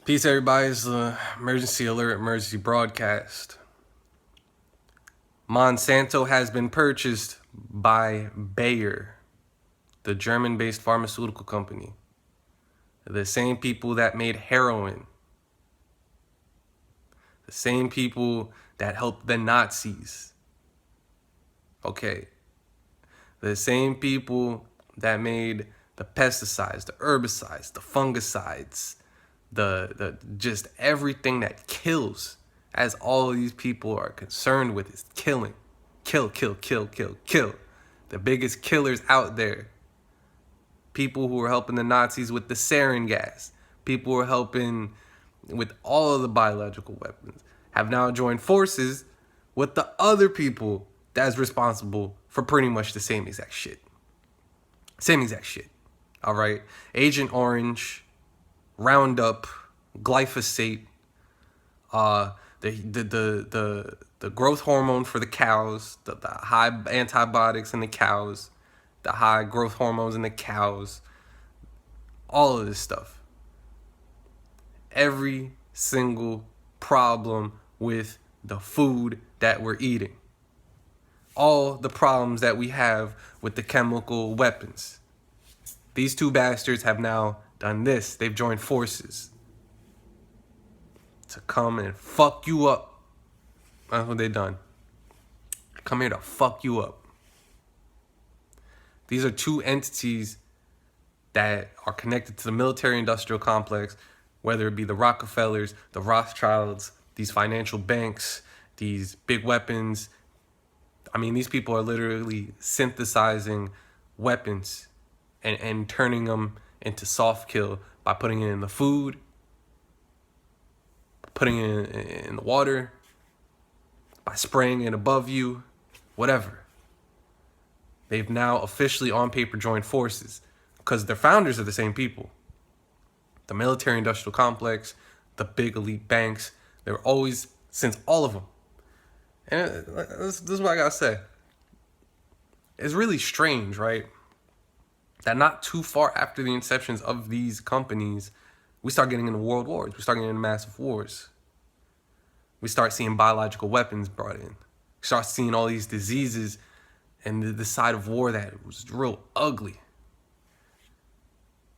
Peace, everybody. It's the emergency alert, emergency broadcast. Monsanto has been purchased by Bayer, the German-based pharmaceutical company. The same people that made heroin. The same people that helped the Nazis. Okay. The same people that made the pesticides, the herbicides, the fungicides, the just everything that kills, as all of these people are concerned with, is killing. Kill, kill, kill, kill, kill. The biggest killers out there. People who were helping the Nazis with the sarin gas. People who were helping with all of the biological weapons have now joined forces with the other people that's responsible for pretty much the same exact shit. Same exact shit. All right. Agent Orange, Roundup, Glyphosate, the growth hormone for the cows, the high antibiotics in the cows, the high growth hormones in the cows, all of this stuff. Every single problem with the food that we're eating. All the problems that we have with the chemical weapons. These two bastards have now done this. They've joined forces to come and fuck you up. That's what they've done. Come here to fuck you up. These are two entities that are connected to the military-industrial complex, whether it be the Rockefellers, the Rothschilds, these financial banks, these big weapons. I mean, these people are literally synthesizing weapons and turning them into soft kill by putting it in the food, putting it in the water, by spraying it above you, whatever. They've now officially on paper joined forces because their founders are the same people. The military-industrial complex, the big elite banks, they're always, since all of them. And this is what I gotta say. It's really strange, right? That not too far after the inceptions of these companies, we start getting into world wars. We start getting into massive wars. We start seeing biological weapons brought in. We start seeing all these diseases and the side of war that was real ugly.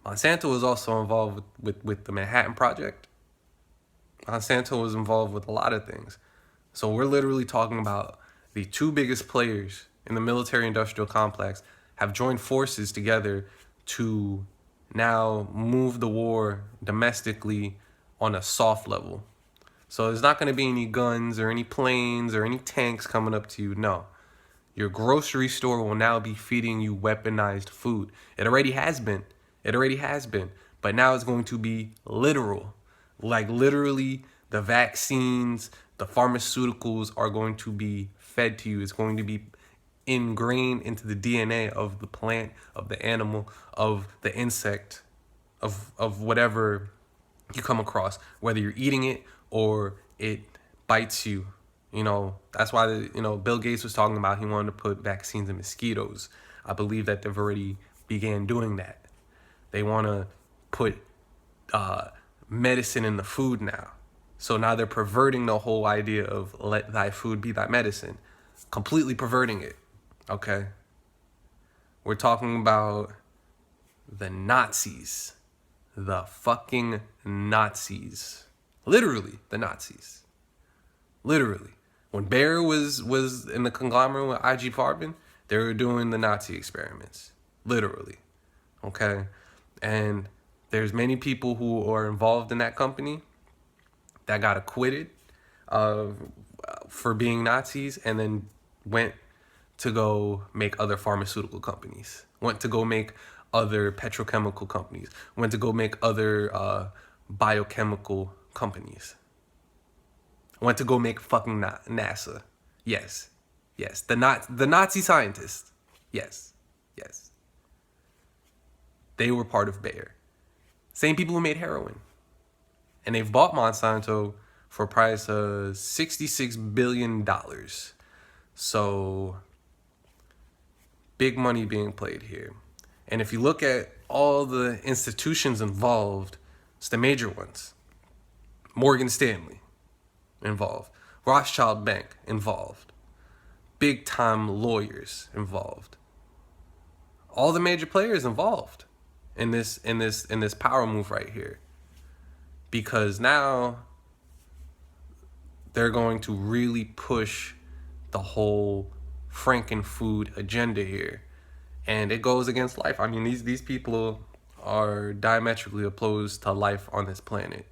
Monsanto was also involved with the Manhattan Project. Monsanto was involved with a lot of things. So we're literally talking about the two biggest players in the military-industrial complex have joined forces together to now move the war domestically on a soft level. So there's not going to be any guns or any planes or any tanks coming up to you. No. Your grocery store will now be feeding you weaponized food. It already has been. But now it's going to be literal. Like literally the vaccines, the pharmaceuticals are going to be fed to you. It's going to be ingrained into the DNA of the plant, of the animal, of the insect, of whatever you come across, whether you're eating it or it bites you. You know, that's why, Bill Gates was talking about he wanted to put vaccines in mosquitoes. I believe that they've already began doing that. They want to put medicine in the food now. So now they're perverting the whole idea of let thy food be thy medicine. Completely perverting it. Okay? We're talking about the Nazis. The fucking Nazis. Literally, the Nazis. Literally. When Bayer was in the conglomerate with IG Farben, they were doing the Nazi experiments. Literally. Okay? And there's many people who are involved in that company that got acquitted for being Nazis and then went to go make other pharmaceutical companies, went to go make other petrochemical companies, went to go make other biochemical companies, went to go make fucking NASA. Yes. The Nazi scientists. Yes. They were part of Bayer. Same people who made heroin. And they've bought Monsanto for a price of $66 billion. So, big money being played here. And if you look at all the institutions involved, it's the major ones. Morgan Stanley involved. Rothschild Bank involved. Big time lawyers involved. All the major players involved in this power move right here. Because now they're going to really push the whole Frankenfood agenda here. And it goes against life. I mean, these people are diametrically opposed to life on this planet.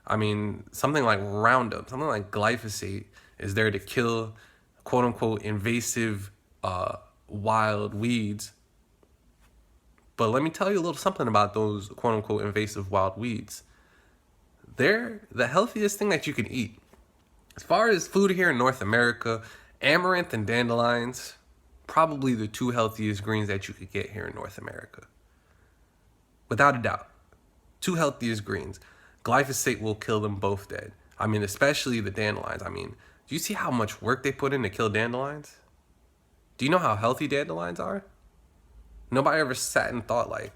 I mean, something like Roundup, something like glyphosate is there to kill quote unquote invasive wild weeds. But let me tell you a little something about those quote unquote invasive wild weeds. They're the healthiest thing that you can eat. As far as food here in North America, amaranth and dandelions, probably the two healthiest greens that you could get here in North America. Without a doubt. Two healthiest greens. Glyphosate will kill them both dead. I mean, especially the dandelions. I mean, do you see how much work they put in to kill dandelions? Do you know how healthy dandelions are? Nobody ever sat and thought like,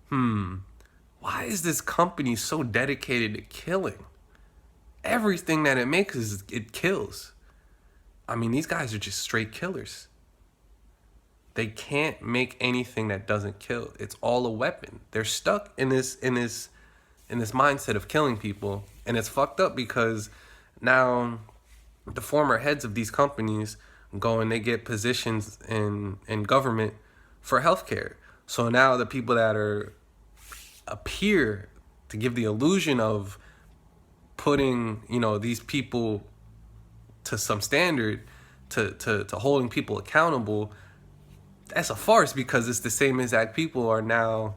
why is this company so dedicated to killing? Everything that it makes it kills. I mean, these guys are just straight killers. They can't make anything that doesn't kill. It's all a weapon. They're stuck in this mindset of killing people, and it's fucked up because now the former heads of these companies go and they get positions in government for healthcare. So now the people that appear to give the illusion of putting, these people to some standard, to holding people accountable, that's a farce because it's the same exact people are now,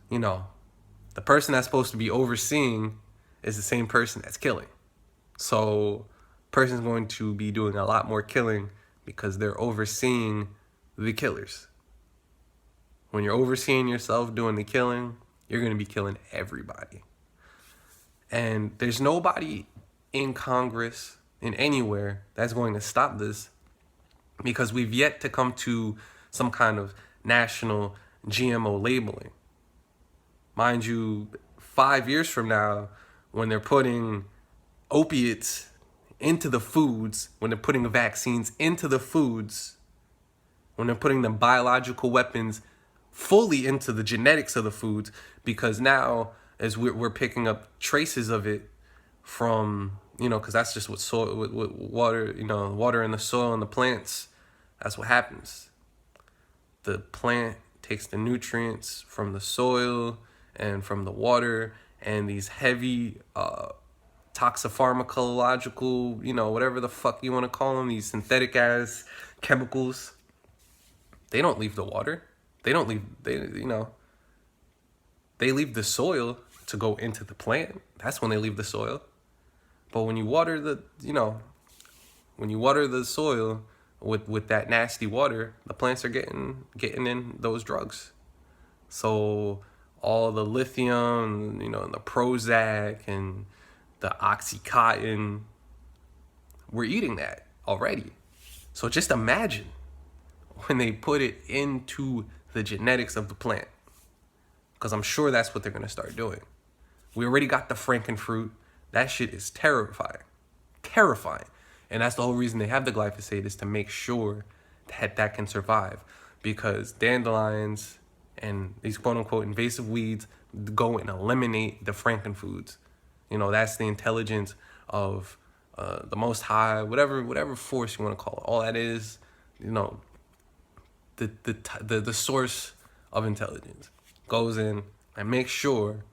the person that's supposed to be overseeing is the same person that's killing. So person's going to be doing a lot more killing because they're overseeing the killers. When you're overseeing yourself doing the killing, you're going to be killing everybody. And there's nobody in Congress, in anywhere, that's going to stop this because we've yet to come to some kind of national GMO labeling. Mind you, 5 years from now, when they're putting opiates into the foods, when they're putting vaccines into the foods, when they're putting the biological weapons fully into the genetics of the foods, because now as we're picking up traces of it from, because that's just what soil, with water, water in the soil and the plants, that's what happens. The plant takes the nutrients from the soil and from the water, and these heavy toxopharmacological, whatever the fuck you want to call them, these synthetic ass chemicals, they don't leave the water. They leave the soil to go into the plant. That's when they leave the soil. But when you water the soil with that nasty water, the plants are getting in those drugs. So all the lithium, and the Prozac and the Oxycontin, we're eating that already. So just imagine when they put it into the genetics of the plant, because I'm sure that's what they're going to start doing. We already got the Frankenfruit. That shit is terrifying. And that's the whole reason they have the glyphosate, is to make sure that can survive, because dandelions and these quote unquote invasive weeds go and eliminate the Frankenfoods. That's the intelligence of the Most High, whatever force you want to call it. All that is, the source of intelligence goes in and makes sure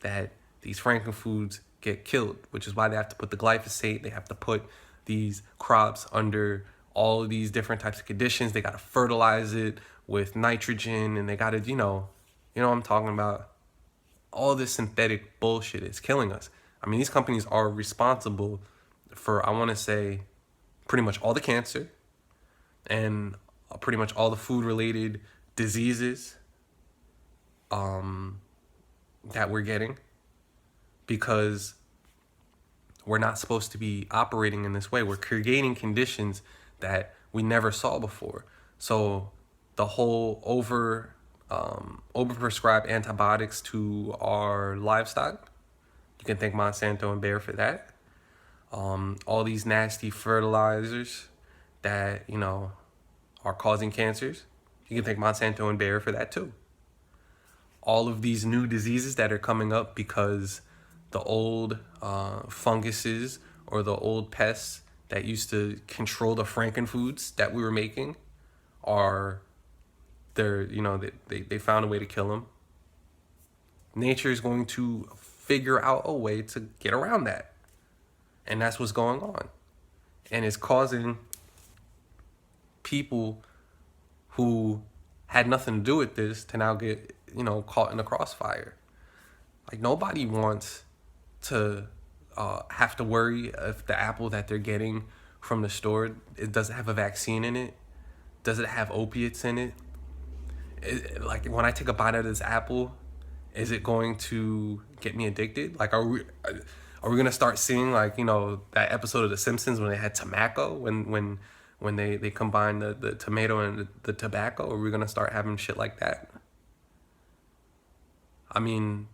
that these Frankenfoods get killed, which is why they have to put the glyphosate. They have to put these crops under all of these different types of conditions. They got to fertilize it with nitrogen, and they got to, what I'm talking about. All this synthetic bullshit is killing us. I mean, these companies are responsible for, I want to say, pretty much all the cancer and pretty much all the food-related diseases that we're getting, because we're not supposed to be operating in this way. We're creating conditions that we never saw before. So the whole overprescribed antibiotics to our livestock, You can thank Monsanto and Bayer for that. All these nasty fertilizers that, are causing cancers. You can thank Monsanto and Bayer for that too. All of these new diseases that are coming up because the old funguses or the old pests that used to control the frankenfoods that we were making are, they found a way to kill them. Nature is going to figure out a way to get around that. And that's what's going on. And it's causing people who had nothing to do with this to now get, caught in the crossfire. Like, nobody wants to have to worry if the apple that they're getting from the store, it doesn't have a vaccine in it. Does it have opiates in it? Like, when I take a bite out of this apple, is it going to get me addicted? Like, are we gonna start seeing, like, that episode of The Simpsons when they had tobacco, when they combined the tomato and the tobacco? Are we gonna start having shit like that? I mean,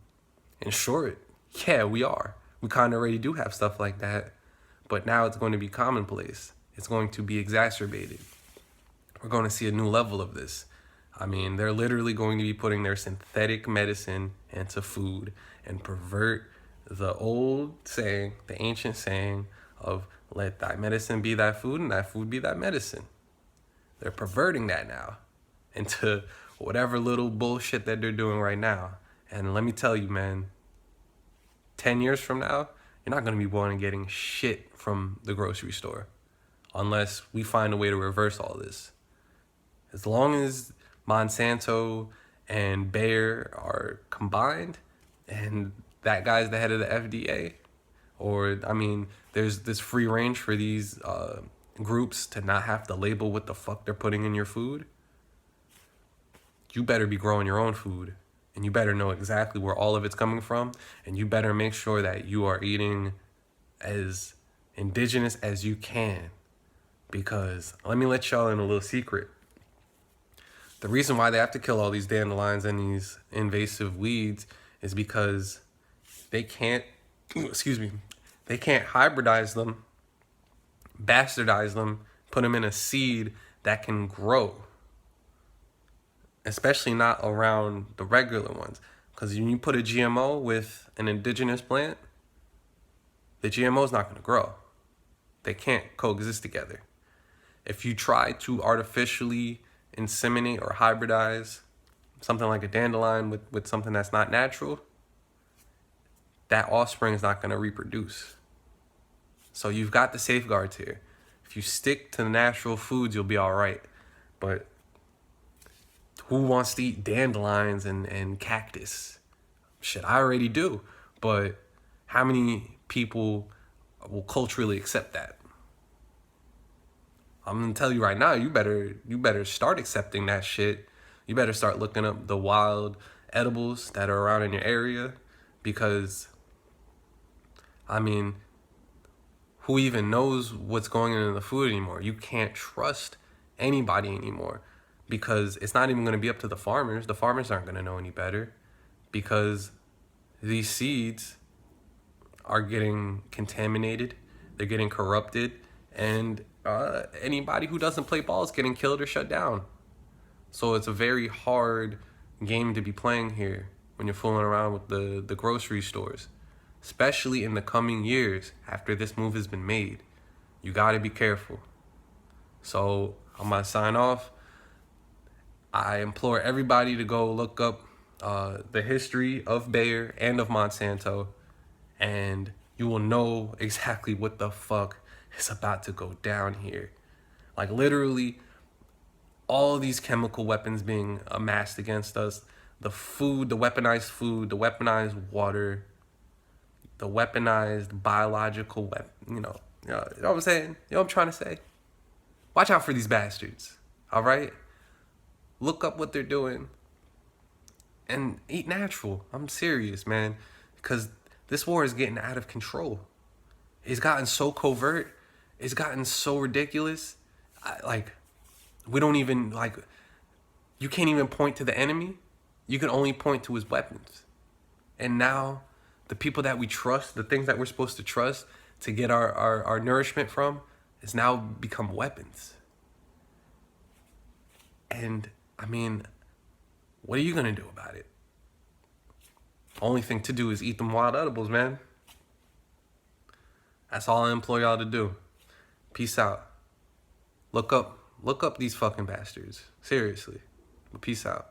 in short, yeah, we are. We kind of already do have stuff like that, but now it's going to be commonplace. It's going to be exacerbated. We're going to see a new level of this. I mean, they're literally going to be putting their synthetic medicine into food and pervert the old saying, the ancient saying of let thy medicine be thy food and thy food be thy medicine. They're perverting that now into whatever little bullshit that they're doing right now. And let me tell you, man, 10 years from now, you're not going to be wanting getting shit from the grocery store unless we find a way to reverse all this. As long as Monsanto and Bayer are combined and that guy's the head of the FDA, there's this free range for these groups to not have to label what the fuck they're putting in your food, you better be growing your own food. And you better know exactly where all of it's coming from. And you better make sure that you are eating as indigenous as you can. Because let me let y'all in a little secret. The reason why they have to kill all these dandelions and these invasive weeds is because they can't, they can't hybridize them, bastardize them, put them in a seed that can grow. Especially not around the regular ones. Because when you put a GMO with an indigenous plant, the GMO is not going to grow. They can't coexist together. If you try to artificially inseminate or hybridize something like a dandelion with something that's not natural, that offspring is not going to reproduce. So you've got the safeguards here. If you stick to the natural foods, you'll be all right. But who wants to eat dandelions and cactus? Shit, I already do. But how many people will culturally accept that? I'm gonna tell you right now, you better start accepting that shit. You better start looking up the wild edibles that are around in your area, because who even knows what's going into the food anymore? You can't trust anybody anymore. Because it's not even going to be up to the farmers. The farmers aren't going to know any better, because these seeds are getting contaminated, they're getting corrupted, and anybody who doesn't play ball is getting killed or shut down. So it's a very hard game to be playing here when you're fooling around with the grocery stores, especially in the coming years after this move has been made. You got to be careful. So I'm going to sign off. I implore everybody to go look up the history of Bayer and of Monsanto, and you will know exactly what the fuck is about to go down here. Like, literally, all these chemical weapons being amassed against us, the food, the weaponized water, the weaponized biological weapon, you know what I'm saying? You know what I'm trying to say? Watch out for these bastards, all right? Look up what they're doing and eat natural. I'm serious, man, because this war is getting out of control. It's gotten so covert. It's gotten so ridiculous. We don't even, you can't even point to the enemy. You can only point to his weapons. And now The people that we trust, the things that we're supposed to trust to get our nourishment from, has now become weapons. And I mean, what are you gonna do about it? Only thing to do is eat them wild edibles, man. That's all I implore y'all to do. Peace out. Look up these fucking bastards. Seriously. But peace out.